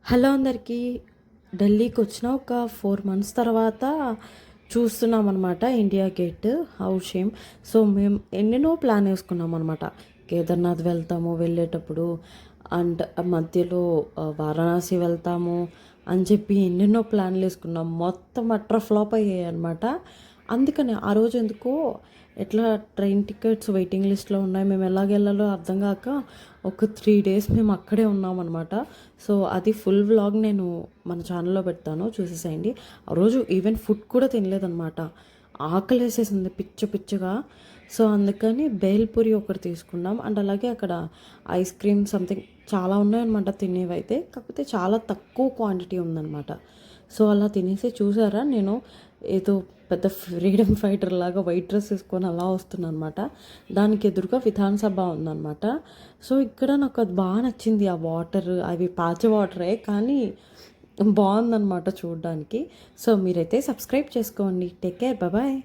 Hello అందరికీ. ఢిల్లీకి వచ్చిన ఒక 4 మంత్స్ తర్వాత చూస్తున్నాం అనమాట India gate house shame. So మేము ఎన్నెన్నో ప్లాన్ వేసుకున్నాం అనమాట. కేదార్నాథ్ వెళ్తాము వెళ్ళేటప్పుడు, అండ్ మధ్యలో వారణాసి వెళ్తాము అని చెప్పి ఎన్నెన్నో ప్లాన్లు వేసుకున్నాం. మొత్తం అట్రా ఫ్లాప్ అయ్యాయి అనమాట. అందుకని ఆ రోజు ఎందుకో ఎట్లా ట్రైన్ టికెట్స్ వెయిటింగ్ లిస్ట్లో ఉన్నాయి, మేము ఎలాగెళ్ళాలో అర్థం కాక ఒక 3 days మేము అక్కడే ఉన్నామన్నమాట. సో అది ఫుల్ వ్లాగ్ నేను మన ఛానల్లో పెడతాను, చూసేసేయండి. ఆ రోజు ఈవెన్ ఫుడ్ కూడా తినలేదన్నమాట. ఆకలేసేసింది పిచ్చగా. సో అందుకని బేల్పూరి ఒకటి తీసుకున్నాం. అండ్ అలాగే అక్కడ ఐస్ క్రీమ్ సంథింగ్ చాలా ఉన్నాయన్నమాట తినేవైతే, కాకపోతే చాలా తక్కువ క్వాంటిటీ ఉందన్నమాట. సో అలా తినేసి చూసారా, నేను ఏదో పెద్ద ఫ్రీడమ్ ఫైటర్ లాగా వైట్ డ్రెస్ వేసుకొని అలా వస్తున్నాను అనమాట. దానికి ఎదురుగా విధాన్ సభ ఉందన్నమాట. సో ఇక్కడ నాకు అది బాగా నచ్చింది. ఆ వాటర్ అవి పాచి వాటరే కానీ బాగుందన్నమాట చూడడానికి. సో మీరైతే సబ్స్క్రైబ్ చేసుకోండి. Take care, bye.